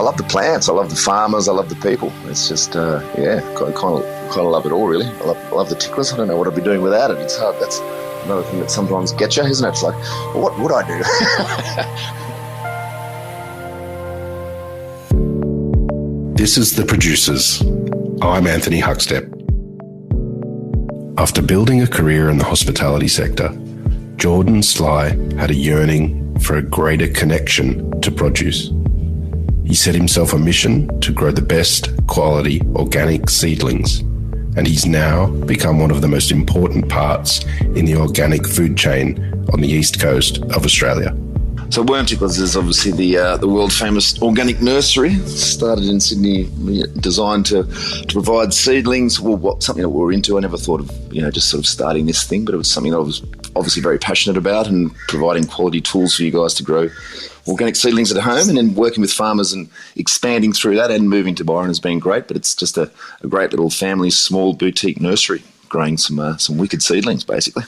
I love the plants, I love the farmers, I love the people. It's just, kind of love it all, really. I love the ticklers. I don't know what I'd be doing without it. It's hard. That's another thing that sometimes gets you, isn't it? It's like, well, what would I do? This is The Producers. I'm Anthony Huckstep. After building a career in the hospitality sector, Jordan Sly had a yearning for a greater connection to produce. He set himself a mission to grow the best quality organic seedlings, and he's now become one of the most important parts in the organic food chain on the east coast of Australia. So Wormticklers is obviously the world famous organic nursery. Started in Sydney, designed to provide seedlings. Well, something that we were into. I never thought of just sort of starting this thing, but it was something that I was obviously very passionate about, and providing quality tools for you guys to grow organic seedlings at home, and then working with farmers and expanding through that, and moving to Byron has been great. But it's just a great little family, small boutique nursery, growing some wicked seedlings, basically.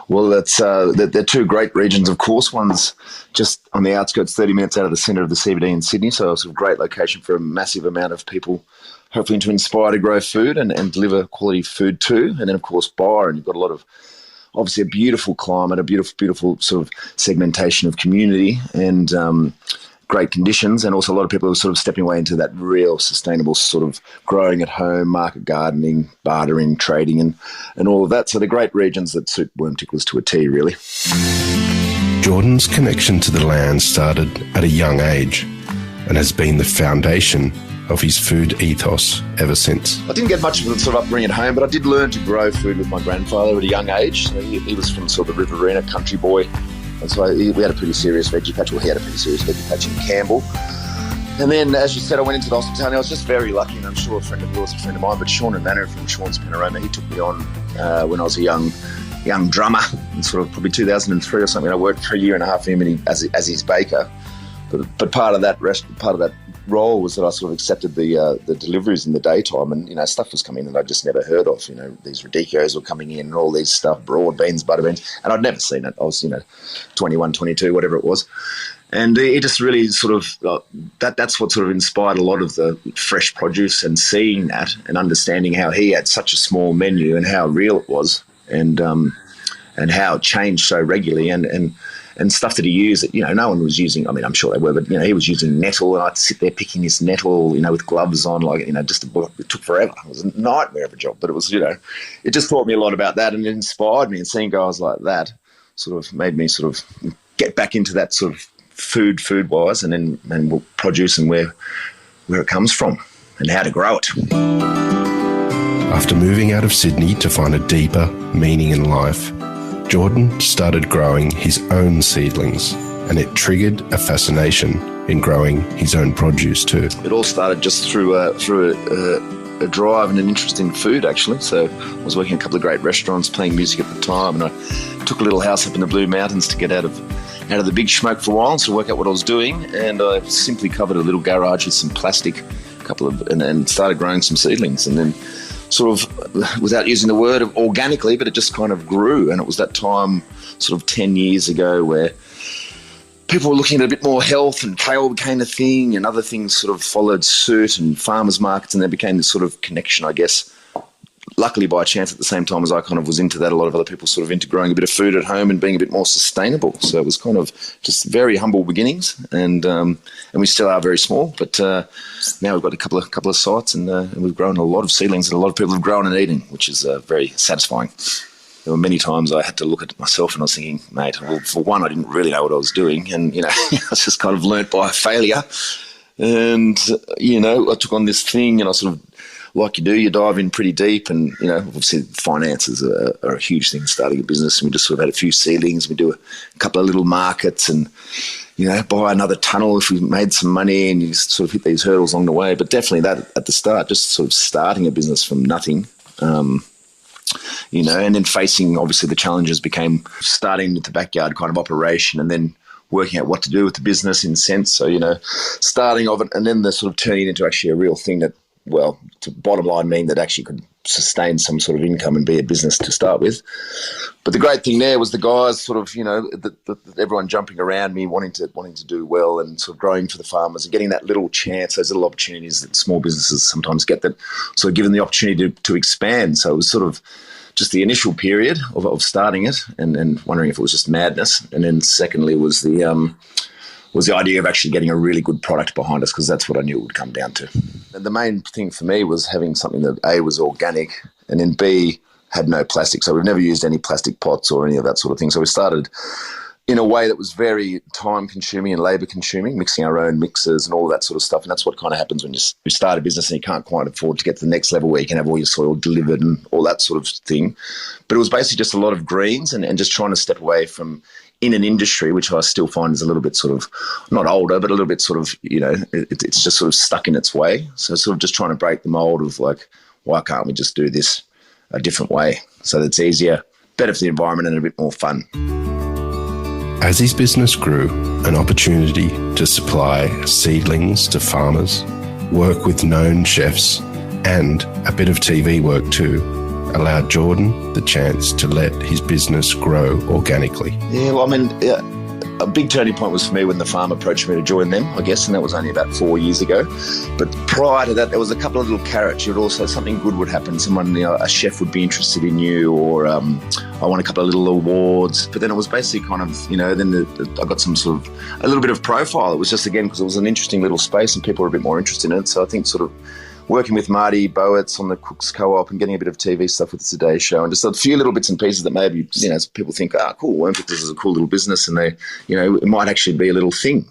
Well, they're two great regions, of course. One's just on the outskirts, 30 minutes out of the centre of the CBD in Sydney, so it's a great location for a massive amount of people, hopefully to inspire to grow food and deliver quality food too. And then, of course, Byron, you've got a lot of, obviously, a beautiful climate, a beautiful sort of segmentation of community, and great conditions, and also a lot of people who are sort of stepping away into that real sustainable sort of growing at home, market gardening, bartering, trading, and all of that. So they're great regions that suit Wormticklers to a T, really. Jordan's connection to the land started at a young age and has been the foundation of his food ethos ever since. I didn't get much of a sort of upbringing at home, but I did learn to grow food with my grandfather at a young age. So he was from sort of the Riverina country boy, and so we had a pretty serious veggie patch. Well, he had a pretty serious veggie patch in Campbell. And then, as you said, I went into the hospitality. I was just very lucky, and I'm sure a friend of yours, a friend of mine, but Sean and Vanna from Sean's Panorama, he took me on when I was a young drummer, in sort of probably 2003 or something. I worked for a year and a half for him as his baker. But part of that role was that I sort of accepted the deliveries in the daytime, and stuff was coming in that I'd just never heard of. These radicchios were coming in, and all these stuff, broad beans, butter beans, and I'd never seen it. I was 21, 22, whatever it was, and it just really sort of that's what sort of inspired a lot of the fresh produce, and seeing that and understanding how he had such a small menu and how real it was, and how it changed so regularly, and stuff that he used that, no one was using. I mean, I'm sure they were, but, he was using nettle, and I'd sit there picking this nettle, with gloves on, it took forever. It was a nightmare of a job, but it was, it just taught me a lot about that, and it inspired me, and seeing guys like that sort of made me sort of get back into that sort of food-wise, and we'll produce and where it comes from and how to grow it. After moving out of Sydney to find a deeper meaning in life, Jordan started growing his own seedlings, and it triggered a fascination in growing his own produce too. It all started just through a drive and an interest in food, actually. So I was working in a couple of great restaurants, playing music at the time, and I took a little house up in the Blue Mountains to get out of the big smoke for a while, and to work out what I was doing. And I simply covered a little garage with some plastic, and started growing some seedlings, and then, sort of, without using the word of organically, but it just kind of grew. And it was that time, sort of 10 years ago, where people were looking at a bit more health, and kale became a thing, and other things sort of followed suit, and farmers markets, and there became this sort of connection, I guess, luckily by chance at the same time as I kind of was into that. A lot of other people sort of into growing a bit of food at home and being a bit more sustainable. So it was kind of just very humble beginnings, and we still are very small, but now we've got a couple of sites, and we've grown a lot of seedlings that a lot of people have grown and eaten, which is very satisfying. There were many times I had to look at myself and I was thinking, mate, well, for one, I didn't really know what I was doing, and I just kind of learnt by failure, and I took on this thing, and I sort of, like you do, you dive in pretty deep, and obviously finances are a huge thing starting a business, and we just sort of had a few seedlings. We do a couple of little markets, and buy another tunnel if we made some money, and you just sort of hit these hurdles along the way. But definitely that at the start, just sort of starting a business from nothing, and then facing, obviously, the challenges became starting with the backyard kind of operation, and then working out what to do with the business in a sense. So, starting of it, and then the sort of turning into actually a real thing that to bottom line mean that actually could sustain some sort of income and be a business to start with. But the great thing there was the guys sort of, everyone jumping around me, wanting to do well and sort of growing for the farmers and getting that little chance, those little opportunities that small businesses sometimes get, that sort of given the opportunity to expand. So it was sort of just the initial period of starting it and wondering if it was just madness. And then secondly was the idea of actually getting a really good product behind us, because that's what I knew it would come down to. And the main thing for me was having something that A, was organic, and then B, had no plastic. So we've never used any plastic pots or any of that sort of thing. So we started in a way that was very time-consuming and labour-consuming, mixing our own mixers and all that sort of stuff. And that's what kind of happens when you start a business and you can't quite afford to get to the next level where you can have all your soil delivered and all that sort of thing. But it was basically just a lot of greens and just trying to step away from in an industry, which I still find is a little bit sort of, not older, but a little bit sort of, it's just sort of stuck in its way. So sort of just trying to break the mold of like, why can't we just do this a different way so that it's easier, better for the environment and a bit more fun. As his business grew, an opportunity to supply seedlings to farmers, work with known chefs, and a bit of TV work too, allowed Jordan the chance to let his business grow organically. Yeah, well, I mean, a big turning point was for me when the farm approached me to join them, I guess, and that was only about 4 years ago. But prior to that, there was a couple of little carrots. You'd also, something good would happen. Someone, a chef would be interested in you, or I won a couple of little awards. But then it was basically kind of, then I got some sort of, a little bit of profile. It was just, again, because it was an interesting little space and people were a bit more interested in it. So I think sort of working with Marty Bowitz on the Cooks Co-op and getting a bit of TV stuff with the Today Show and just a few little bits and pieces that maybe, people think, cool, Wormticklers is a cool little business and they, it might actually be a little thing,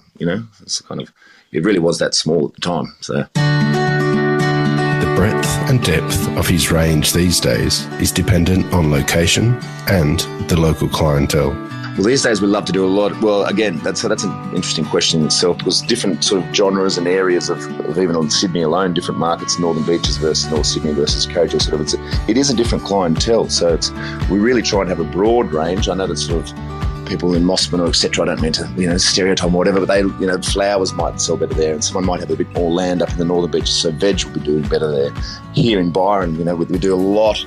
It's kind of, it really was that small at the time, so. The breadth and depth of his range these days is dependent on location and the local clientele. Well, these days we love to do a lot. Well, again, that's an interesting question in itself, because different sort of genres and areas of even on Sydney alone, different markets, Northern Beaches versus North Sydney versus Coachella, sort of, it is a different clientele. So we really try and have a broad range. I know that sort of people in Mossman or et cetera, I don't mean to, stereotype or whatever, but they, flowers might sell better there and someone might have a bit more land up in the Northern Beaches, so veg will be doing better there. Here in Byron, we do a lot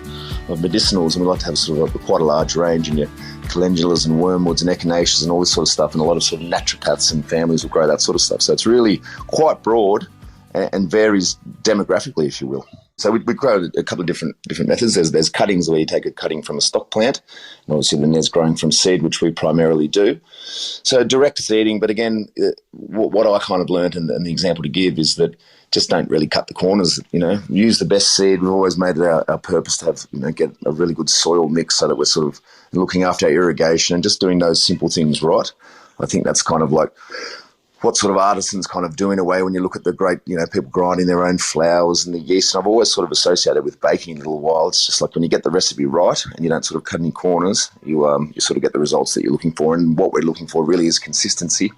of medicinals and we like to have sort of quite a large range in your calendulas and wormwoods and echinacea and all this sort of stuff, and a lot of sort of naturopaths and families will grow that sort of stuff. So it's really quite broad and varies demographically, if you will. So we grow a couple of different methods. There's cuttings where you take a cutting from a stock plant, and obviously then there's growing from seed, which we primarily do. So direct seeding, but again, what I kind of learned and the example to give is that just don't really cut the corners, use the best seed. We've always made it our purpose to have, get a really good soil mix so that we're sort of looking after our irrigation and just doing those simple things right. I think that's kind of like what sort of artisans kind of do in a way when you look at the great, people grinding their own flours and the yeast. And I've always sort of associated with baking a little while. It's just like when you get the recipe right and you don't sort of cut any corners, you sort of get the results that you're looking for. And what we're looking for really is consistency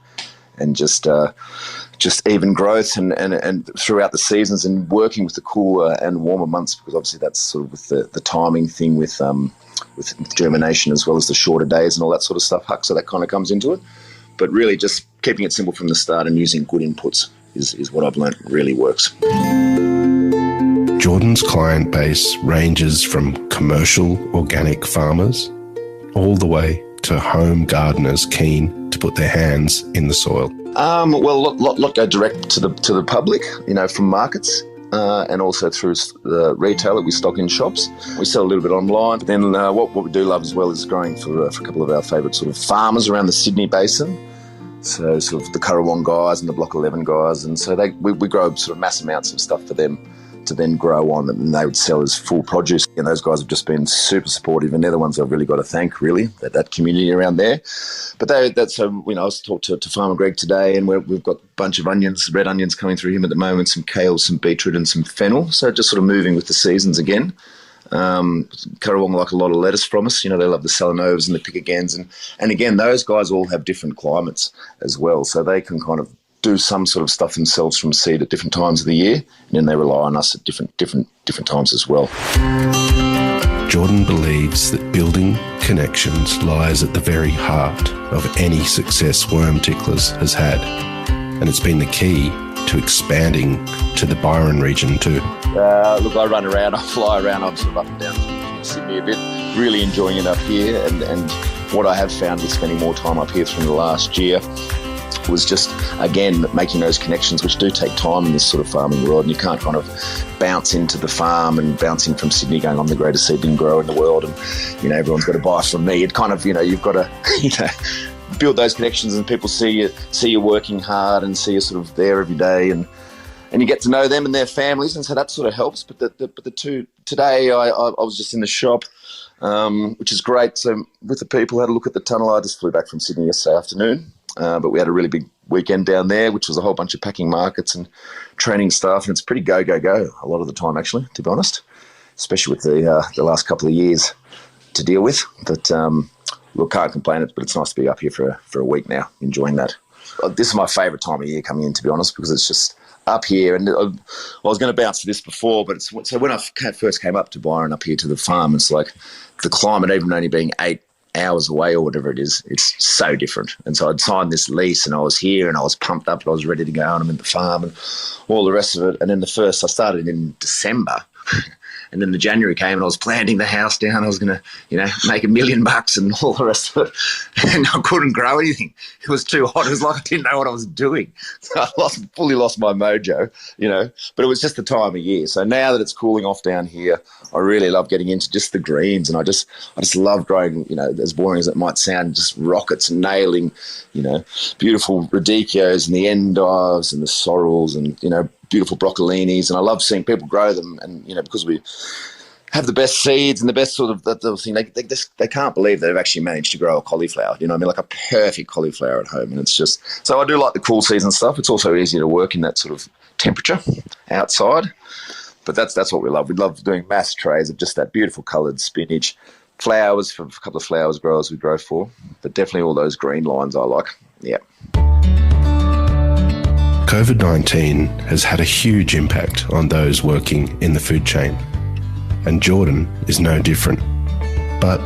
and just even growth and throughout the seasons and working with the cooler and warmer months, because obviously that's sort of with the timing thing with germination as well as the shorter days and all that sort of stuff, Huck. So that kind of comes into it. But really just keeping it simple from the start and using good inputs is what I've learned really works. Jordan's client base ranges from commercial organic farmers all the way to home gardeners keen to put their hands in the soil. Well, a lot go direct to the public, from markets. And also through the retail that we stock in shops. We sell a little bit online. But then what we do love as well is growing for a couple of our favourite sort of farmers around the Sydney Basin. So sort of the Currawong guys and the Block 11 guys. And so we grow sort of mass amounts of stuff for them to then grow on, and they would sell as full produce. And those guys have just been super supportive, and they're the ones I've really got to thank, really, that community around there. But I was talking to Farmer Greg today, and we've got a bunch of onions, red onions coming through him at the moment, some kale, some beetroot and some fennel. So just sort of moving with the seasons again. Currawong like a lot of lettuce from us. They love the Salanovas and the Pickagans. And again, those guys all have different climates as well. So they can kind of do some sort of stuff themselves from seed at different times of the year, and then they rely on us at different times as well. Jordan believes that building connections lies at the very heart of any success Wormticklers has had, and it's been the key to expanding to the Byron region too. Look, I run around, I fly around, I'm sort of up and down Sydney a bit, really enjoying it up here. And what I have found with spending more time up here through the last year was just, again, making those connections, which do take time in this sort of farming world. And you can't kind of bounce into the farm and bounce in from Sydney going, I'm the greatest seedling grower in the world, and, everyone's got to buy from me. It kind of, you've got to, build those connections, and people see you working hard and see you sort of there every day, and you get to know them and their families, and so that sort of helps. But today I was just in the shop, which is great. So with the people, had a look at the tunnel. I just flew back from Sydney yesterday afternoon, but we had a really big weekend down there, which was a whole bunch of packing markets and training staff, and it's pretty go a lot of the time, actually, to be honest, especially with the last couple of years to deal with. But look, can't complain, but it's nice to be up here for a week now, enjoying that. This is my favourite time of year coming in, to be honest, because it's just up here. And I was going to bounce to this before, but so when I first came up to Byron, up here to the farm, it's like the climate, even only being 8 hours away or whatever it is, it's so different. And so I'd signed this lease, and I was here, and I was pumped up, and I was ready to go, and I'm in the farm and all the rest of it. And then I started in December. And then the January came, and I was planting the house down. I was going to, make $1 million and all the rest of it. And I couldn't grow anything. It was too hot. It was like I didn't know what I was doing. So I fully lost my mojo, But it was just the time of year. So now that it's cooling off down here, I really love getting into just the greens. And I just love growing, as boring as it might sound, just rockets and nailing, beautiful radicchios and the endives and the sorrels and, beautiful broccolinis, and I love seeing people grow them. And because we have the best seeds and the best sort of that thing, they can't believe they've actually managed to grow a cauliflower. Like a perfect cauliflower at home. And it's just, so I do like the cool season stuff. It's also easier to work in that sort of temperature outside. But that's what we love. We love doing mass trays of just that beautiful coloured spinach, flowers for a couple of flowers growers we grow for, but definitely all those green lines I like. Yeah. COVID-19 has had a huge impact on those working in the food chain, and Jordan is no different. But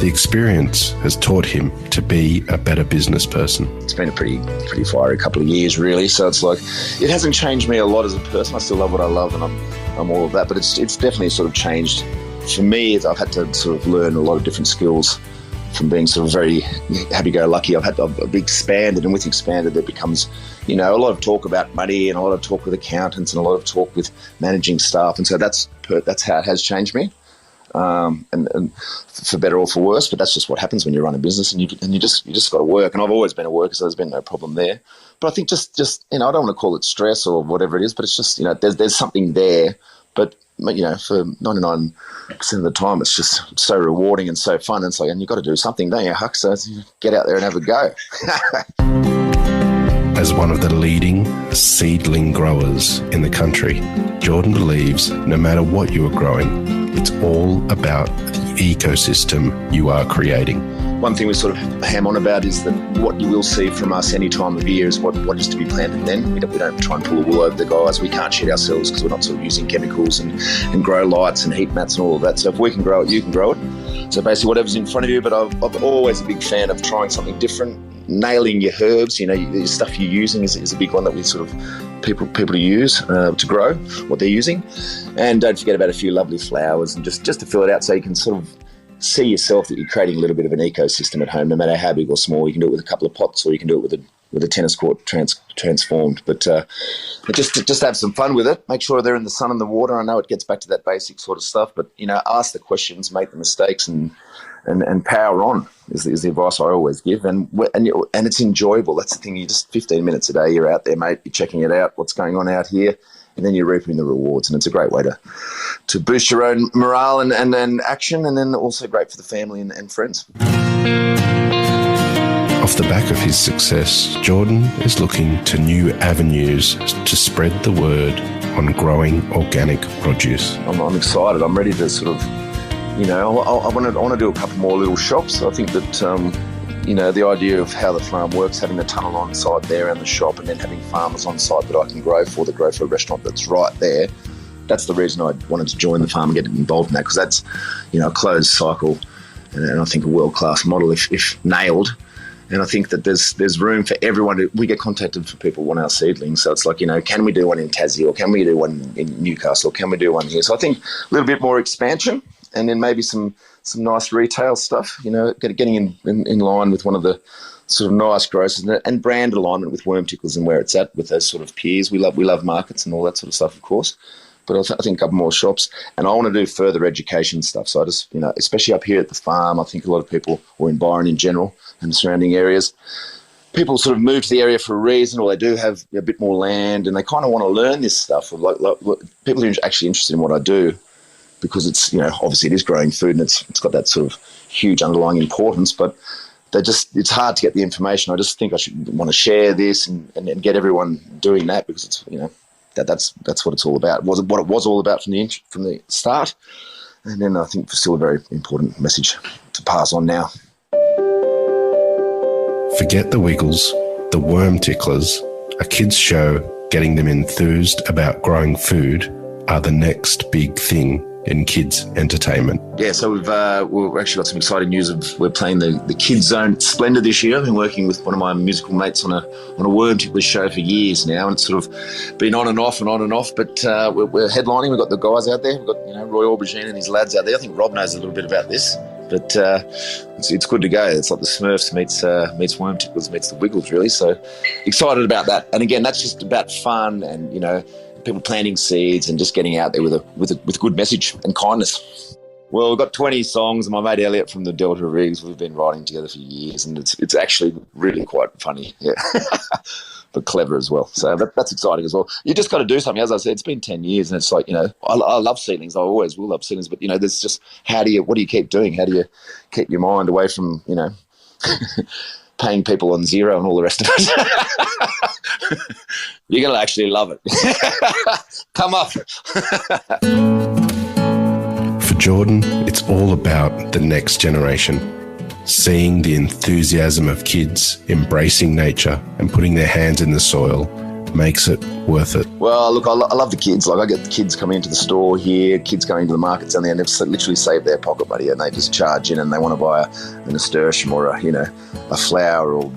the experience has taught him to be a better business person. It's been a pretty fiery couple of years, really. So it's like, it hasn't changed me a lot as a person. I still love what I love, and I'm all of that. But it's definitely sort of changed. For me, I've had to sort of learn a lot of different skills from being sort of very happy-go-lucky. I've expanded, and with expanded, there becomes, a lot of talk about money and a lot of talk with accountants and a lot of talk with managing staff. And so that's how it has changed me, and for better or for worse. But that's just what happens when you run a business, and you just got to work. And I've always been a worker, so there's been no problem there. But I think just I don't want to call it stress or whatever it is, but it's just, there's something there. But for 99% of the time, it's just so rewarding and so fun. And it's like, and you've got to do something, don't you, Huck? So get out there and have a go. As one of the leading seedling growers in the country, Jordan believes no matter what you are growing, it's all about the ecosystem you are creating. One thing we sort of ham on about is that what you will see from us any time of year is what is to be planted then. We don't try and pull the wool over the guys. We can't shit ourselves because we're not sort of using chemicals and grow lights and heat mats and all of that. So if we can grow it, you can grow it. So basically whatever's in front of you, but I'm always a big fan of trying something different, nailing your herbs. The stuff you're using is a big one that we sort of people to use to grow what they're using. And don't forget about a few lovely flowers, and just to fill it out so you can sort of see yourself that you're creating a little bit of an ecosystem at home, no matter how big or small. You can do it with a couple of pots, or you can do it with a tennis court transformed. But just have some fun with it. Make sure they're in the sun and the water. I know it gets back to that basic sort of stuff, but ask the questions, make the mistakes, and power on is the advice I always give. And it's enjoyable. That's the thing. You just 15 minutes a day, you're out there, mate. You're checking it out, what's going on out here, and then you're reaping the rewards. And it's a great way to boost your own morale and then action, and then also great for the family and friends. Off the back of his success, Jordan is looking to new avenues to spread the word on growing organic produce. I'm excited. I'm ready to sort of, I want to do a couple more little shops. I think that, the idea of how the farm works, having the tunnel on site there and the shop, and then having farmers on site that I can grow for a restaurant that's right there. That's the reason I wanted to join the farm and get involved in that, because that's, a closed cycle, and I think a world-class model if nailed. And I think that there's room for everyone. We get contacted for people who want our seedlings. So it's like, can we do one in Tassie, or can we do one in Newcastle, or can we do one here? So I think a little bit more expansion, and then maybe some nice retail stuff, getting in line with one of the sort of nice grocers, and brand alignment with Wormticklers and where it's at with those sort of peers. We love markets and all that sort of stuff, of course. But I think a couple more shops, and I want to do further education stuff. So I just, especially up here at the farm, I think a lot of people, or in Byron in general and the surrounding areas, people sort of move to the area for a reason, or they do have a bit more land and they kind of want to learn this stuff. Like people who are actually interested in what I do, because it's, obviously it is growing food and it's got that sort of huge underlying importance, but it's hard to get the information. I just think I should want to share this and get everyone doing that, because it's, that's what it's all about. What it was all about from the start. And then I think still a very important message to pass on now. Forget the Wiggles, the Wormticklers, a kids' show getting them enthused about growing food, are the next big thing in kids' entertainment. Yeah, so we've actually got some exciting news. We're playing the Kids Zone Splendor this year. I've been working with one of my musical mates on a Wormticklers show for years now, and it's sort of been on and off, but we're headlining. We've got the guys out there. We've got Roy Aubergine and his lads out there. I think Rob knows a little bit about this, but it's good to go. It's like the Smurfs meets Wormticklers meets the Wiggles, really. So excited about that. And again, that's just about fun and people planting seeds and just getting out there with a good message and kindness. Well, we've got 20 songs, and my mate Elliot from the Delta Rigs, we've been writing together for years, and it's actually really quite funny, yeah, but clever as well. So that's exciting as well. You just got to do something. As I said, it's been 10 years, and it's like, I love seedlings. I always will love seedlings, but there's just what do you keep doing? How do you keep your mind away from paying people on zero and all the rest of it? You're going to actually love it. Come up. For Jordan, it's all about the next generation, seeing the enthusiasm of kids embracing nature and putting their hands in the soil makes it worth it. Well, look, I love the kids. Like, I get the kids coming into the store here, kids going to the markets down there, and they've literally saved their pocket money, and they just charge in, and they want to buy a nasturtium or a flower or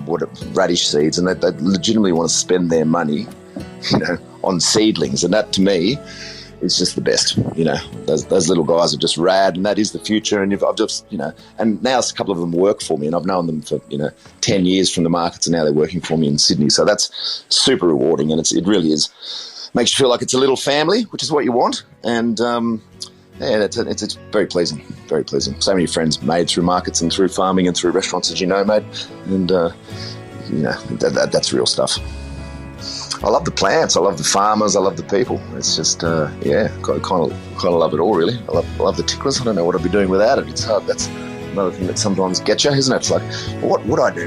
radish seeds, and they legitimately want to spend their money, on seedlings. And that, to me, is just the best. Those little guys are just rad, and that is the future. And I've just, and now a couple of them work for me, and I've known them for 10 years from the markets, and now they're working for me in Sydney. So that's super rewarding, and it really is. Makes you feel like it's a little family, which is what you want. And it's very pleasing, very pleasing. So many friends made through markets and through farming and through restaurants, as mate. And that's real stuff. I love the plants, I love the farmers, I love the people. It's just, kind of love it all, really. I love the ticklers. I don't know what I'd be doing without it. It's hard. That's another thing that sometimes gets you, isn't it? It's like, what would I do?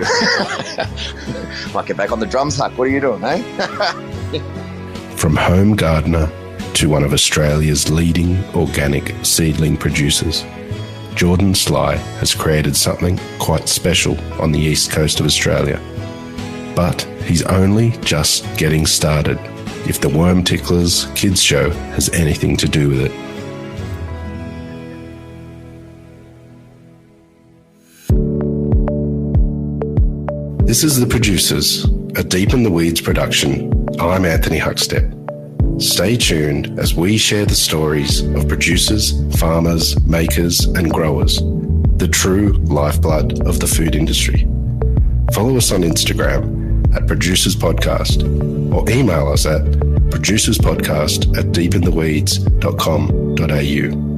Might get back on the drums, Huck. What are you doing, eh? From home gardener to one of Australia's leading organic seedling producers, Jordan Sly has created something quite special on the east coast of Australia. But he's only just getting started, if the Wormticklers Kids Show has anything to do with it. This is The Producers, a Deep in the Weeds production. I'm Anthony Huckstep. Stay tuned as we share the stories of producers, farmers, makers and growers, the true lifeblood of the food industry. Follow us on Instagram at Producers Podcast, or email us at producerspodcast@deepintheweeds.com.au.